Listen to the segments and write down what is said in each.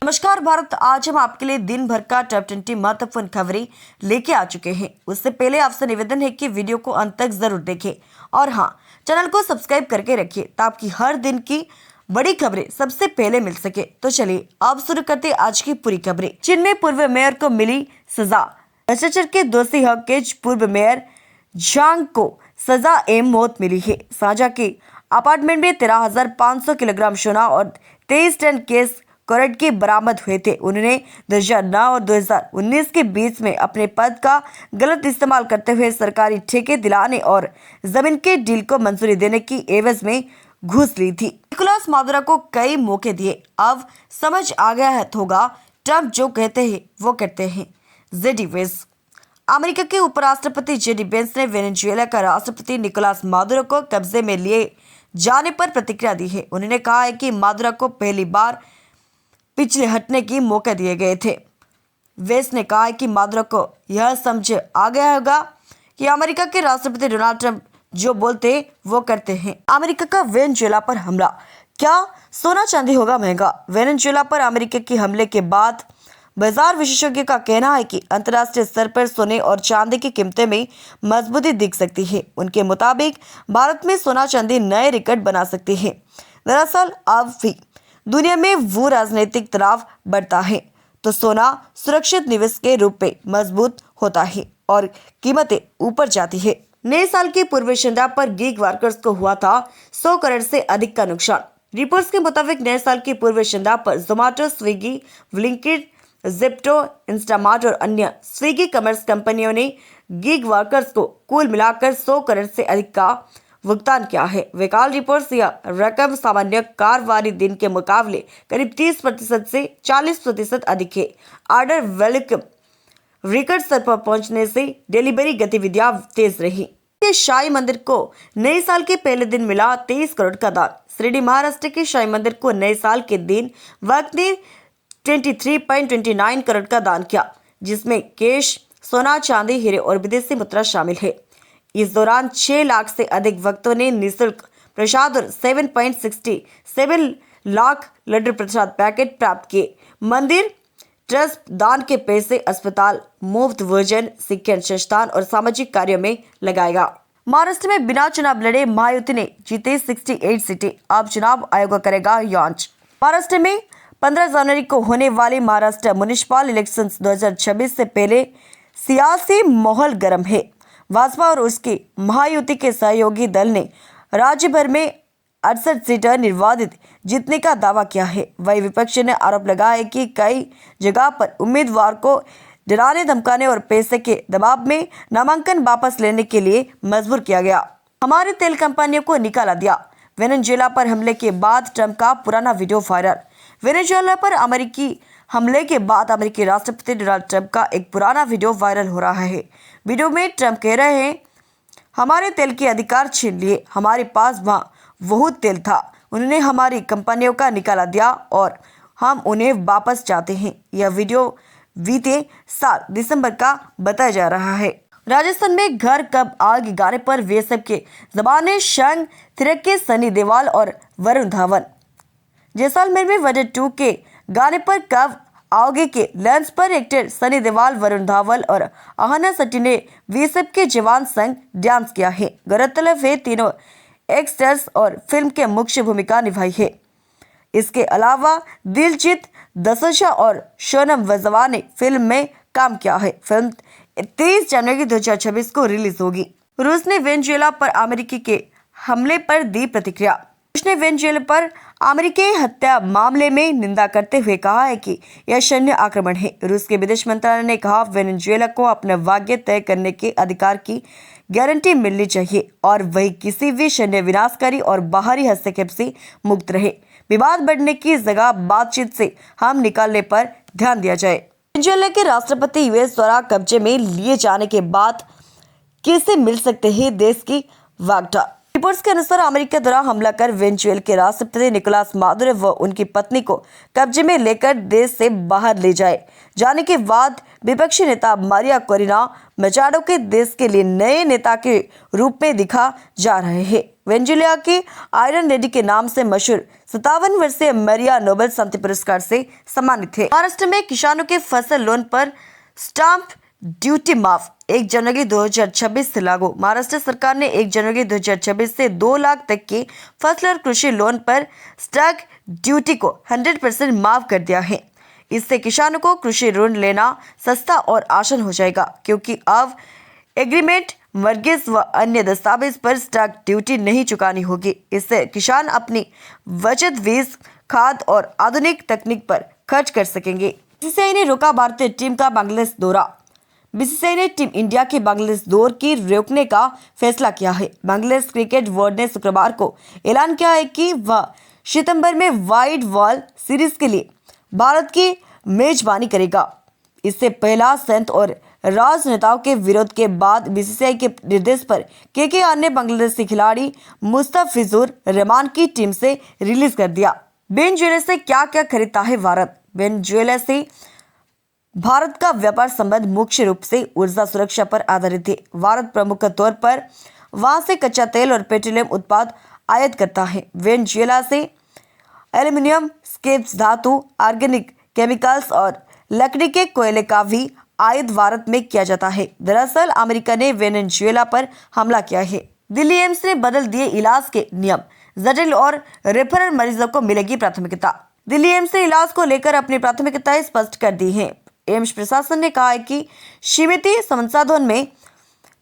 नमस्कार भारत। आज हम आपके लिए दिन भर का टॉप 20 महत्वपूर्ण खबरें लेके आ चुके हैं। उससे पहले आपसे निवेदन है कि वीडियो को अंत तक जरूर देखें और हाँ, चैनल को सब्सक्राइब करके रखिए ताकि हर दिन की बड़ी खबरें सबसे पहले मिल सके। तो चलिए अब शुरू करते हैं आज की पूरी खबरें। चीन में पूर्व मेयर को मिली सजा। भ्रष्टाचार के दोषी हकेज पूर्व मेयर झांग को सजा एवं मौत मिली है। साझा के अपार्टमेंट में 13,500 किलोग्राम सोना और 23 टन केस करोड़ के बरामद हुए थे। उन्होंने 2009 और 2019 के बीच में अपने पद का गलत इस्तेमाल करते हुए सरकारी ठेके दिलाने और जमीन के डील को मंजूरी देने की एवज में घूस ली थी। निकोलस मादुरो को कई मौके दिए। अब समझ आ गया होगा, ट्रंप जो कहते हैं वो करते हैं। JD Vance. अमेरिका के उपराष्ट्रपति जेडी वेंस ने वेनेजुएला का राष्ट्रपति निकोलस मादुरो को कब्जे में लिए जाने पर प्रतिक्रिया दी है। उन्होंने कहा है कि मादुरो को पहली बार पिछले हटने की मौके दिए गए थे। वेंस ने कहा कि मादुरो को यह समझ आ गया होगा कि अमेरिका के राष्ट्रपति डोनाल्ड ट्रंप जो बोलते वो करते हैं। अमेरिका का वेनेजुएला पर हमला, क्या सोना चांदी होगा महंगा? वेनेजुएला पर अमेरिका के हमले के बाद बाजार विशेषज्ञों का कहना है कि अंतर्राष्ट्रीय स्तर पर सोने और चांदी की कीमतें में मजबूती दिख सकती है। उनके मुताबिक भारत में सोना चांदी नए रिकॉर्ड बना सकती है। दरअसल अब भी दुनिया में वो राजनीतिक तनाव बढ़ता है तो सोना सुरक्षित निवेश के रूप में मजबूत होता है और कीमतें ऊपर जाती है। नए साल की पूर्व संध्या पर गिग वर्कर्स को हुआ था 100 करोड़ से अधिक का नुकसान। रिपोर्ट्स के मुताबिक नए साल की पूर्व संध्या पर Zomato, Swiggy, Blinkit, Zepto, Instamart और अन्य स्विगी कॉमर्स कंपनियों ने गिग वर्कर्स को कुल मिलाकर 100 करोड़ से अधिक का भुगतान किया है। वेकाल रिपोर्ट्स यह रकम सामान्य कारोबारी दिन के मुकाबले करीब 30% से 40% अधिक है। ऑर्डर वॉल्यूम रिकॉर्ड स्तर पर पहुंचने से डिलीवरी गतिविधियां तेज रही। शाही मंदिर को नए साल के पहले दिन मिला 23 करोड़ का दान। शिरडी महाराष्ट्र के शाही मंदिर को नए साल के दिन वक्त ने 23.29 करोड़ का दान किया, जिसमें कैश, सोना, चांदी, हीरे और विदेशी मुद्रा शामिल है। इस दौरान 6 लाख से अधिक भक्तों ने निःशुल्क प्रसाद और 7.67 लाख लड्डू प्रसाद पैकेट प्राप्त किए। मंदिर ट्रस्ट दान के पैसे अस्पताल, मुफ्त भोजन, शिक्षण संस्थान और सामाजिक कार्यों में लगाएगा। महाराष्ट्र में बिना चुनाव लड़े महायुति ने जीते 68 सीटें। अब चुनाव आयोग करेगा जांच। महाराष्ट्र में 15 जनवरी को होने वाले महाराष्ट्र म्युनिसिपल इलेक्शंस 2026 से पहले सियासी माहौल गर्म है। भाजपा और उसके महायुति के सहयोगी दल ने राज्य भर में 68 सीटें निर्वाधित जीतने का दावा किया है। वही विपक्ष ने आरोप लगाया है कि कई जगह पर उम्मीदवार को डराने, धमकाने और पैसे के दबाव में नामांकन वापस लेने के लिए मजबूर किया गया। हमारे तेल कंपनियों को निकाला दिया। वेनेजुएला पर हमले के बाद ट्रंप का पुराना वीडियो वायरल। वेनेजुएला पर अमेरिकी हमले के बाद अमेरिकी राष्ट्रपति डोनाल्ड ट्रंप का एक पुराना वीडियो वायरल हो रहा है। वीडियो में ट्रंप कह रहे हैं, हमारे तेल के अधिकार छीन लिए, हमारे पास वहाँ बहुत तेल था, उन्होंने हमारी कंपनियों का निकाला दिया और हम उन्हें वापस चाहते हैं। यह वीडियो बीते साल दिसंबर का बताया जा रहा है। राजस्थान में घर कब आग गाने पर बीएसएफ के जवान संग थिरके सनी देओल और वरुण धवन। जैसलमेर में वॉर 2 के गाने पर कब आओगे के लंच पर एक्टर सनी देओल, वरुण धवन और आहना शेट्टी ने बीएसएफ के जवान संग डांस किया है। गौरतलब है तीनों एक्टर्स और फिल्म के मुख्य भूमिका निभाई है। इसके अलावा दिलजीत दोसांझ और सोनम वजवा ने फिल्म में काम किया है। फिल्म 23 जनवरी 2026 को रिलीज होगी। रूस ने वेनेजुएला पर अमेरिकी के हमले पर दी प्रतिक्रिया। रूस ने वेनेजुएला पर अमेरिकी हत्या मामले में निंदा करते हुए कहा है कि यह सैन्य आक्रमण है। रूस के विदेश मंत्रालय ने कहा, वेनेजुएला को अपने भाग्य तय करने के अधिकार की गारंटी मिलनी चाहिए और वही किसी भी सैन्य विनाशकारी और बाहरी हस्तक्षेप से मुक्त रहे। विवाद बढ़ने की जगह बातचीत से हम निकालने पर ध्यान दिया जाए। वेनेजुएला के राष्ट्रपति यूएस द्वारा कब्जे में लिए जाने के बाद कैसे मिल सकते हैं देश की वागडोर। रिपोर्ट्स के अनुसार अमेरिका द्वारा हमला कर वेनेजुएला के राष्ट्रपति निकोलस मादुरो व उनकी पत्नी को कब्जे में लेकर देश से बाहर ले जाने के बाद विपक्षी नेता मारिया कोरिना मचाडो के देश के लिए नए नेता के रूप में दिखा जा रहे हैं। वेनेजुएला की आयरन लेडी के नाम से मशहूर 57 वर्षीय मारिया नोबेल शांति पुरस्कार से सम्मानित है। महाराष्ट्र में किसानों के फसल लोन पर स्टाम्प ड्यूटी माफ 1 जनवरी 2026 से लागू। महाराष्ट्र सरकार ने 1 जनवरी 2026 से 2 लाख तक के फसल और कृषि लोन पर स्टैम्प ड्यूटी को 100% माफ कर दिया है। इससे किसानों को कृषि ऋण लेना सस्ता और आसान हो जाएगा, क्योंकि अब एग्रीमेंट, मर्गेज व अन्य दस्तावेज पर स्टैम्प ड्यूटी नहीं चुकानी होगी। इससे किसान अपनी बचत बीज, खाद और आधुनिक तकनीक पर खर्च कर सकेंगे। बीसीसीआई ने रोका भारतीय टीम का बांग्लादेश दौरा। बीसीसीआई ने टीम इंडिया के बांग्लादेश दौरे की रोकने का फैसला किया है। बांग्लादेश क्रिकेट बोर्ड ने शुक्रवार को ऐलान किया है कि वह सितंबर में व्हाइट बॉल सीरीज के लिए भारत की मेजबानी करेगा। इससे पहला संत और राजनेताओं के विरोध के बाद बीसीसीआई के निर्देश पर केकेआर ने बांग्लादेशी खिलाड़ी मुस्तफिजुर रहमान की टीम से रिलीज कर दिया। वेनेजुएला से क्या क्या खरीदता है भारत? वेनेजुएला से भारत का व्यापार संबंध मुख्य रूप से ऊर्जा सुरक्षा पर आधारित है। भारत प्रमुख तौर पर वहां से कच्चा तेल और पेट्रोलियम उत्पाद आयात करता है। वेनेजुएला से एल्यूमिनियम, स्क्रैप धातु, ऑर्गेनिक केमिकल्स और लकड़ी के कोयले का भी आयात भारत में किया जाता है। दरअसल अमेरिका ने वेनेजुएला पर हमला किया है। दिल्ली एम्स ने बदल दिए इलाज के नियम, जटिल और रेफरल मरीजों को मिलेगी प्राथमिकता। दिल्ली एम्स ने इलाज को लेकर अपनी प्राथमिकताएं स्पष्ट कर दी हैं। एम्स प्रशासन ने कहा है कि सीमित संसाधन में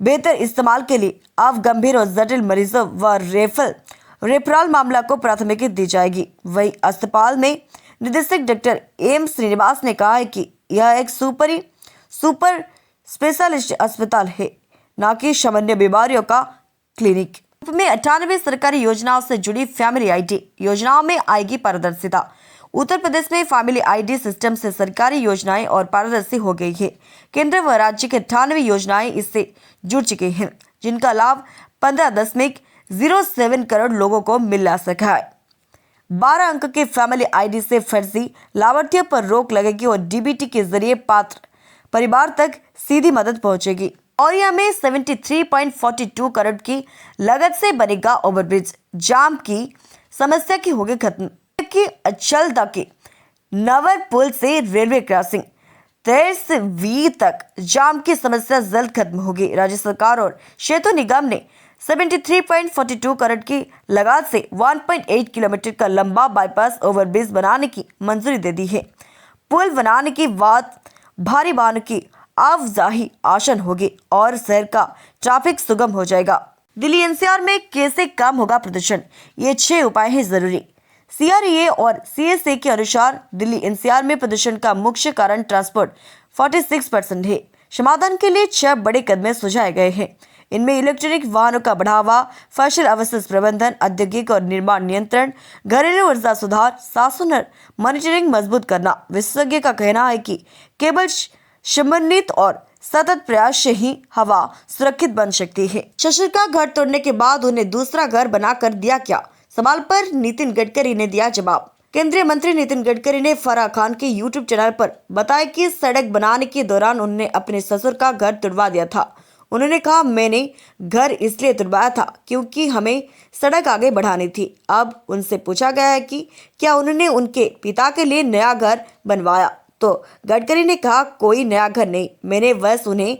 बेहतर इस्तेमाल के लिए अब गंभीर और जटिल मरीजों व रेफरल मामला को प्राथमिकता दी जाएगी। वही अस्पताल में निदेशक डॉक्टर एम श्रीनिवास ने कहा है कि यह एक सुपर स्पेशलिस्ट अस्पताल है, न कि सामान्य बीमारियों का क्लिनिक। में 98 सरकारी योजनाओं से जुड़ी फैमिली आईडी योजनाओं में आएगी पारदर्शिता। उत्तर प्रदेश में फैमिली आईडी सिस्टम से सरकारी योजनाएं और पारदर्शी हो गई है। केंद्र व राज्य के 98 योजनाएं इससे जुड़ चुकी हैं, जिनका लाभ 15.07 करोड़ लोगों को मिल सका है। 12 अंक के फैमिली आईडी से फर्जी लाभार्थियों पर रोक लगेगी और डीबीटी के जरिए पात्र परिवार तक सीधी मदद पहुंचेगी। औरिया में 73.42 करोड़ की लागत से बनेगा ओवरब्रिज। जाम की समस्या की होगी खत्म। की अचलदा के नवर पुल से रेलवे क्रॉसिंग 23 तक जाम की समस्या जल्द खत्म होगी। राज्य सरकार और सेतु निगम ने 73.42 करोड़ की लागत से 1.8 किलोमीटर का लंबा बाईपास ओवरब्रिज बनाने की मंजूरी दे दी है। पुल बनाने के बाद भारी वाहनों की आवाजाही आसान होगी और शहर का ट्रैफिक सुगम हो जाएगा। दिल्ली एनसीआर में कैसे कम होगा प्रदूषण? ये 6 उपाय हैं जरूरी। सीआरईए और सीएसए के अनुसार दिल्ली एनसीआर में प्रदूषण का मुख्य कारण ट्रांसपोर्ट 46% है। समाधान के लिए 6 बड़े कदम सुझाए गए हैं। इनमें इलेक्ट्रिक वाहनों का बढ़ावा, फसल अवशेष प्रबंधन, औद्योगिक और निर्माण नियंत्रण, घरेलू ऊर्जा सुधार, शासन मॉनिटरिंग मजबूत करना। विशेषज्ञ का कहना है कि केवल समन्वित और सतत प्रयास से ही हवा सुरक्षित बन सकती है। शशर का घर तोड़ने के बाद उन्हें दूसरा घर बनाकर दिया क्या? सवाल पर नितिन गडकरी ने दिया जवाब। केंद्रीय मंत्री नितिन गडकरी ने फराह खान के यूट्यूब चैनल पर बताया कि सड़क बनाने के दौरान उन्होंने अपने ससुर का घर तुड़वा दिया था। उन्होंने कहा, मैंने घर इसलिए तुड़वाया था क्योंकि हमें सड़क आगे बढ़ानी थी। अब उनसे पूछा गया है कि क्या उन्होंने उनके पिता के लिए नया घर बनवाया, तो गडकरी ने कहा, कोई नया घर नहीं, मैंने बस उन्हें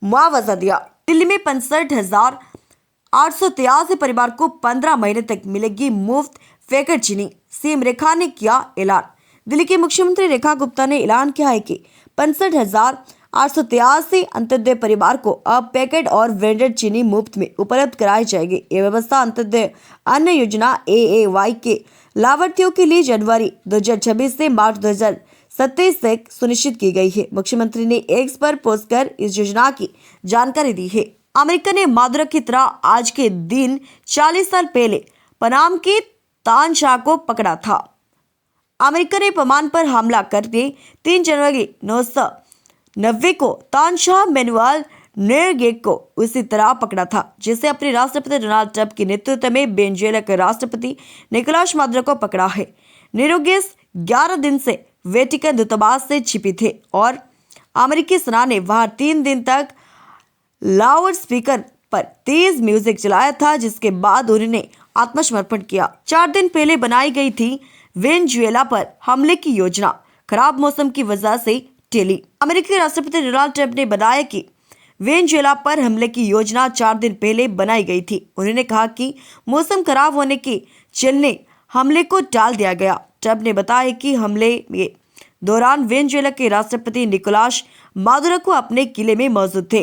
मुआवजा दिया। दिल्ली में 65,883 परिवार को 15 महीने तक मिलेगी मुफ्त पैकेट चीनी। सीएम रेखा ने किया ऐलान। दिल्ली के मुख्यमंत्री रेखा गुप्ता ने ऐलान किया है कि 65,883 अंत्योदय परिवार को अब पैकेट और ब्रांडेड चीनी मुफ्त में उपलब्ध कराई जाएगी। यह व्यवस्था अंत्योदय अन्न योजना AAY के लाभार्थियों के लिए जनवरी 2026 से मार्च 2027 तक सुनिश्चित की गई है। मुख्यमंत्री ने एक्स पर पोस्ट कर इस योजना की जानकारी दी है। अमेरिका ने मादुरो की तरह आज के दिन 40 साल पहले पनाम की तानशाह को पकड़ा था। अमेरिका ने पनाम पर हमला करके 3 जनवरी 1990 को तानशाह मैनुअल नोरिएगा को उसी तरह पकड़ा था जिसे अपने राष्ट्रपति डोनाल्ड ट्रंप के नेतृत्व में वेनेजुएला के राष्ट्रपति निकोलस मादुरो को पकड़ा है। नोरिएगा 11 दिन से वेटिकन दूतावास से छिपी थे और अमेरिकी सेना ने वहां 3 दिन तक लाउड स्पीकर पर तेज म्यूजिक चलाया था, जिसके बाद उन्होंने आत्मसमर्पण किया। 4 दिन पहले बनाई गई थी वेनेजुएला पर हमले की योजना खराब मौसम की वजह से टली। अमेरिकी राष्ट्रपति डोनाल्ड ट्रंप ने बताया कि वेनेजुएला पर हमले की योजना 4 दिन पहले बनाई गई थी। उन्होंने कहा कि मौसम खराब होने के चलते हमले को टाल दिया गया। ट्रंप ने बताया कि हमले के दौरान वेनेजुएला के राष्ट्रपति निकोलस मादुरो को अपने किले में मौजूद थे।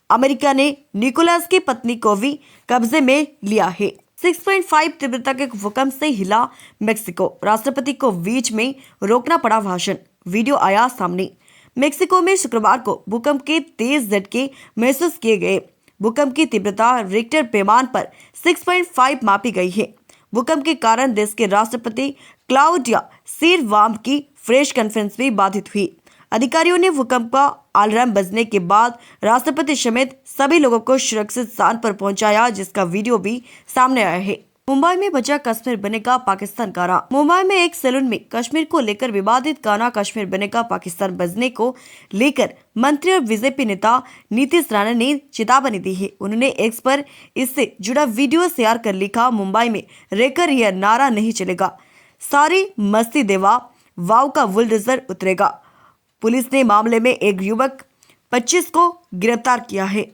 अमेरिका ने निकोलस की पत्नी को भी कब्जे में लिया है। 6.5 तीव्रता के भूकंप से हिला मेक्सिको, राष्ट्रपति को बीच में रोकना पड़ा भाषण। वीडियो आया सामने। मेक्सिको में शुक्रवार को भूकंप के तेज झटके महसूस किए गए। भूकंप की तीव्रता रिक्टर पैमाने पर 6.5 मापी गई है। भूकंप के कारण देश के राष्ट्रपति क्लाउडिया शेइनबाउम की प्रेस कॉन्फ्रेंस भी बाधित हुई। अधिकारियों ने भूकंप का अलार्म बजने के बाद राष्ट्रपति समेत सभी लोगों को सुरक्षित स्थान पर पहुंचाया, जिसका वीडियो भी सामने आया है। मुंबई में बचा कश्मीर बनेगा पाकिस्तान का राह। मुंबई में एक सैलून में कश्मीर को लेकर विवादित गाना कश्मीर बनेगा पाकिस्तान बजने को लेकर मंत्री और बीजेपी नेता नीतीश राणा ने चेतावनी दी है। उन्होंने एक्स पर इससे जुड़ा वीडियो शेयर कर लिखा, मुंबई में रहकर यह नारा नहीं चलेगा, सारी मस्ती देवा वाव का बुलडोजर उतरेगा। पुलिस ने मामले में एक युवक 25 को गिरफ्तार किया है।